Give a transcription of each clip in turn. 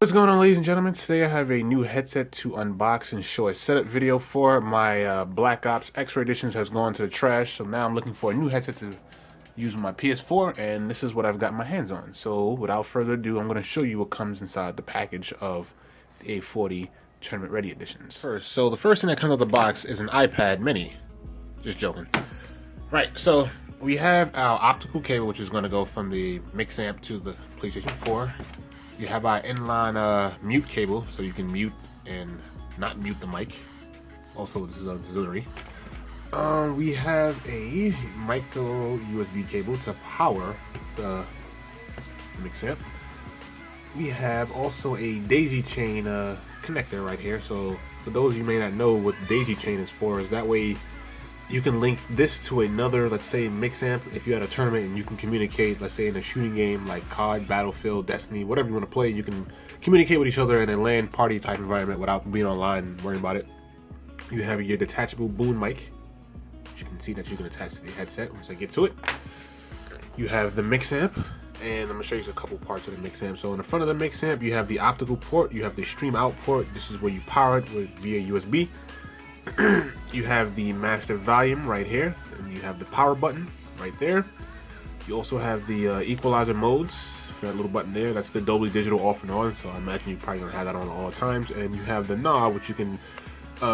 What's going on, ladies and gentlemen? Today I have a new headset to unbox and show a setup video for. My Black Ops X-Ray editions has gone to the trash, so now I'm looking for a new headset to use with my PS4, and this is what I've got my hands on. So without further ado, I'm going to show you what comes inside the package of the A40 Tournament Ready editions. So the first thing that comes out of the box is an iPad mini. Just joking. Right, so we have our optical cable, which is going to go from the mix amp to the PlayStation 4. You have our inline mute cable, so you can mute and not mute the mic. Also, this is auxiliary. We have a micro USB cable to power the mix amp. We have also a daisy chain connector right here. So for those of you who may not know what the daisy chain is for, is that way you can link this to another, let's say, mix amp if you're at a tournament and you can communicate, let's say in a shooting game like COD, Battlefield, Destiny, whatever you want to play, you can communicate with each other in a LAN party type environment without being online and worrying about it. You have your detachable boom mic, which you can see that you can attach to the headset once I get to it. You have the mix amp, and I'm going to show you a couple parts of the mix amp. So in the front of the mix amp, you have the optical port, you have the stream out port. This is where you power it via USB. You have the master volume right here, and you have the power button right there. You also have the equalizer modes for that little button there. That's the Dolby Digital off and on, so I imagine you're probably going to have that on all times. And you have the knob, which you can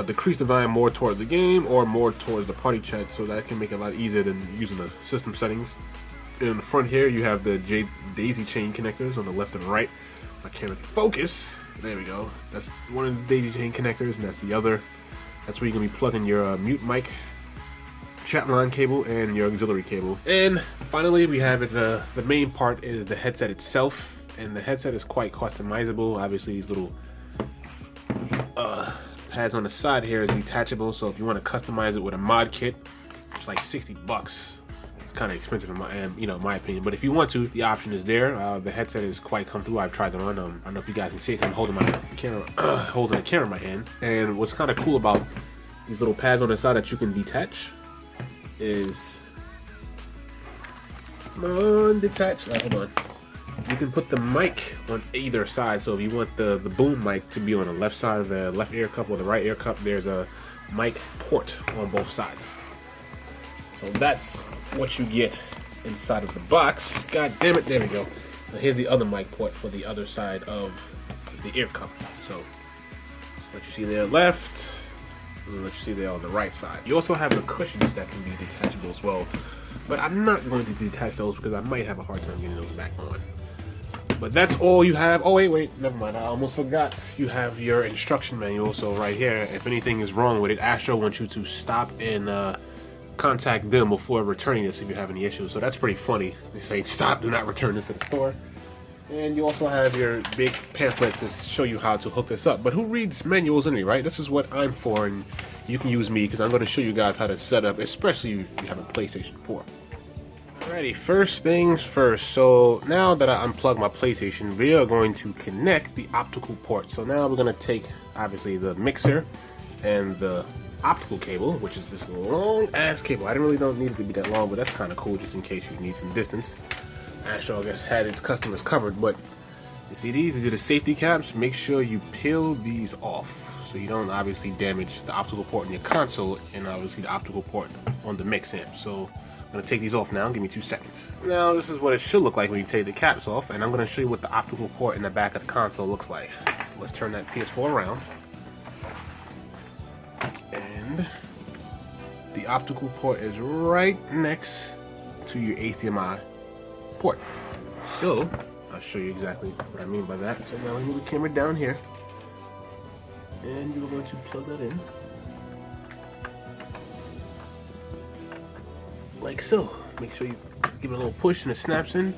decrease the volume more towards the game or more towards the party chat, so that can make it a lot easier than using the system settings. And in the front here, you have the daisy chain connectors on the left and right. My camera can focus. There we go. That's one of the daisy chain connectors, and that's the other. That's where you're going to be plugging your mute mic, chat line cable, and your auxiliary cable. And finally, we have it. The main part is the headset itself, and the headset is quite customizable. Obviously, these little pads on the side here is detachable, so if you want to customize it with a mod kit, it's like $60. It's kind of expensive in my opinion, but if you want to, the option is there. The headset is quite comfortable. I've tried it on. I don't know if you guys can see it. I'm holding my camera, holding the camera in my hand. And what's kind of cool about these little pads on the side that you can detach is, detach. Hold on. You can put the mic on either side. So if you want the boom mic to be on the left side of the left ear cup or the right ear cup, there's a mic port on both sides. So that's what you get inside of the box. God damn it, there we go. Now here's the other mic port for the other side of the ear cup. So let you see there left, and let you see there on the right side. You also have the cushions that can be detachable as well, but I'm not going to detach those because I might have a hard time getting those back on. But that's all you have. Oh wait, never mind. I almost forgot. You have your instruction manual. So right here, if anything is wrong with it, Astro wants you to stop and contact them before returning this if you have any issues. So that's pretty funny. They say stop, do not return this to the store. And you also have your big pamphlet to show you how to hook this up. But who reads manuals anyway, right? This is what I'm for, and you can use me because I'm going to show you guys how to set up, especially if you have a PlayStation 4. Alrighty, first things first. So now that I unplugged my PlayStation, we are going to connect the optical port. So now we're going to take, obviously, the mixer and the optical cable, which is this long ass cable. I don't need it to be that long, but that's kind of cool just in case you need some distance. Astro, I guess, had its customers covered, but you see these are the safety caps. Make sure you peel these off so you don't obviously damage the optical port in your console and obviously the optical port on the mix amp. So I'm going to take these off now. Give me 2 seconds. So now this is what it should look like when you take the caps off, and I'm going to show you what the optical port in the back of the console looks like. So let's turn that PS4 around. And the optical port is right next to your HDMI port. So I'll show you exactly what I mean by that. So now we move the camera down here, and you're going to plug that in like so. Make sure you give it a little push and it snaps in,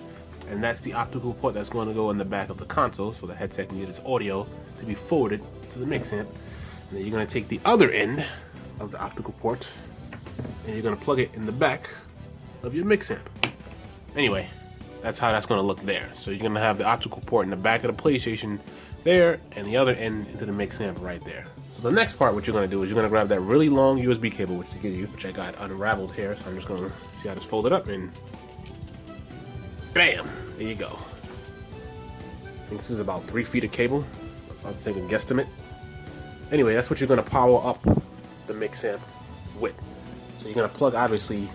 and that's the optical port that's going to go in the back of the console so the headset can get its audio to be forwarded to the mix amp. And then you're going to take the other end of the optical port and you're going to plug it in the back of your mix amp. Anyway, that's how that's going to look there. So you're going to have the optical port in the back of the PlayStation there and the other end into the mix amp right there. So the next part, what you're going to do is you're going to grab that really long USB cable, which I got unraveled here. So I'm just going to see how this folded up, and bam, there you go. think this is about 3 feet of cable. I'll take a guesstimate. Anyway, that's what you're going to power up the mix amp with. So you're going to plug, obviously,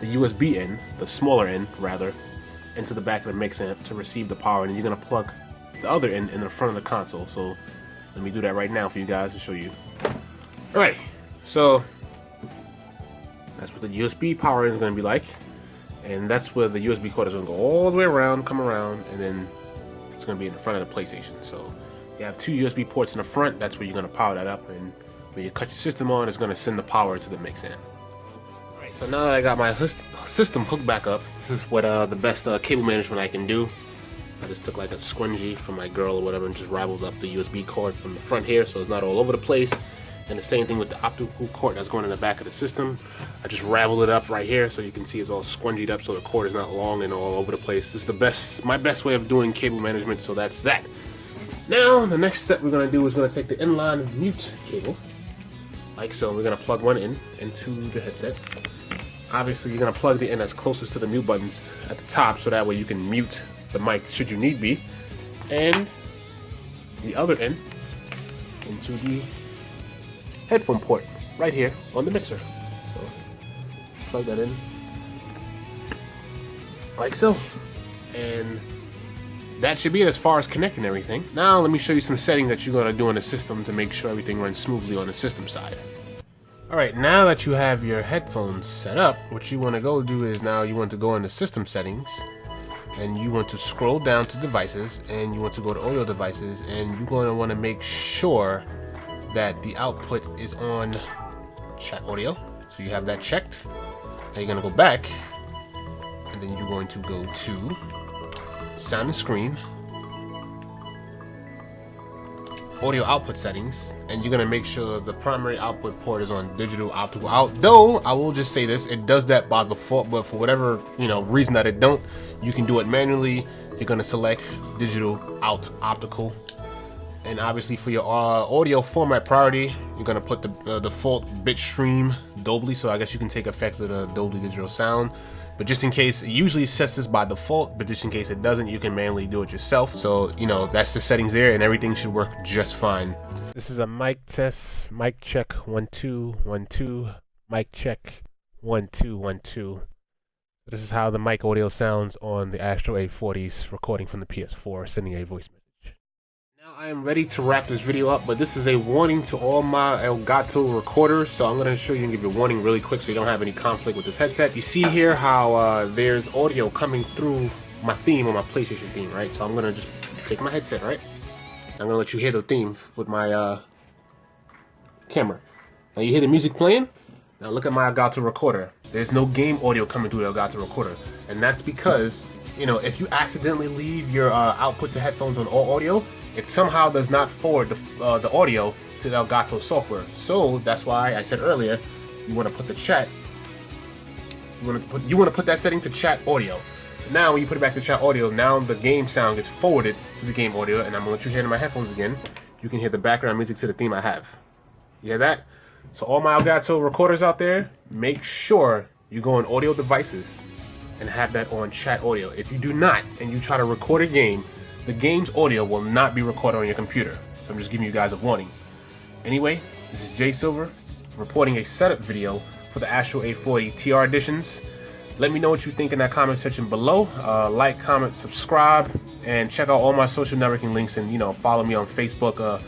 the USB end, the smaller end rather, into the back of the mix amp to receive the power, and you're going to plug the other end in the front of the console. So let me do that right now for you guys to show you. Alright, so that's what the USB power is going to be like, and that's where the USB cord is going to go all the way around, come around, and then it's going to be in the front of the PlayStation. So you have 2 USB ports in the front. That's where you're going to power that up, and when you cut your system on, it's going to send the power to the mix amp. Alright, so now that I got my system hooked back up, this is what the best cable management I can do. I just took like a scrunchie from my girl or whatever and just raveled up the USB cord from the front here so it's not all over the place. And the same thing with the optical cord that's going in the back of the system. I just raveled it up right here so you can see it's all scrunchied up so the cord is not long and all over the place. This is my best way of doing cable management, so that's that. Now, the next step we're going to do is going to take the inline mute cable, like so. We're going to plug one in into the headset. Obviously, you're going to plug the end that's closest to the mute buttons at the top so that way you can mute the mic should you need be. And the other end into the headphone port right here on the mixer. So plug that in like so, and that should be it as far as connecting everything. Now let me show you some settings that you're going to do on the system to make sure everything runs smoothly on the system side. Alright, now that you have your headphones set up, what you want to go do is now you want to go into system settings, and you want to scroll down to devices, and you want to go to audio devices, and you're going to want to make sure that the output is on chat audio. So you have that checked. Now you're going to go back, and then you're going to go to sound and screen, audio output settings, and you're going to make sure the primary output port is on digital optical out. Though I will just say this, it does that by default, but for whatever reason that it don't, you can do it manually. You're going to select digital out optical, and obviously for your audio format priority, you're going to put the default bit stream Dolby, so I guess you can take effect of the Dolby digital sound. But just in case, it usually sets this by default, but just in case it doesn't, you can manually do it yourself. So, that's the settings there, and everything should work just fine. This is a mic test. Mic check 1 2 1 2. Mic check 1 2 1 2. This is how the mic audio sounds on the Astro A40's recording from the PS4, sending a voice message. Now I am ready to wrap this video up, but this is a warning to all my Elgato recorders, so I'm going to show you and give you a warning really quick so you don't have any conflict with this headset. You see here how there's audio coming through my theme on my PlayStation theme, right? So I'm going to just take my headset, right? I'm going to let you hear the theme with my camera. Now you hear the music playing? Now look at my Elgato recorder. There's no game audio coming through the Elgato recorder, and that's because, if you accidentally leave your output to headphones on all audio, it somehow does not forward the audio to the Elgato software. So that's why I said earlier, you want to put the chat. You want to put that setting to chat audio. So now when you put it back to chat audio, now the game sound gets forwarded to the game audio, and I'm gonna let you hear it in my headphones again. You can hear the background music to the theme I have. You hear that? So all my Elgato recorders out there, make sure you go on audio devices and have that on chat audio. If you do not, and you try to record a game, the game's audio will not be recorded on your computer. So I'm just giving you guys a warning. Anyway, this is Jay Silver reporting a setup video for the Astro A40 TR editions. Let me know what you think in that comment section below. Like, comment, subscribe, and check out all my social networking links, and follow me on Facebook,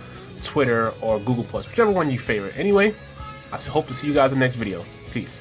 Twitter, or Google+, whichever one you favorite. Anyway, I hope to see you guys in the next video. Peace.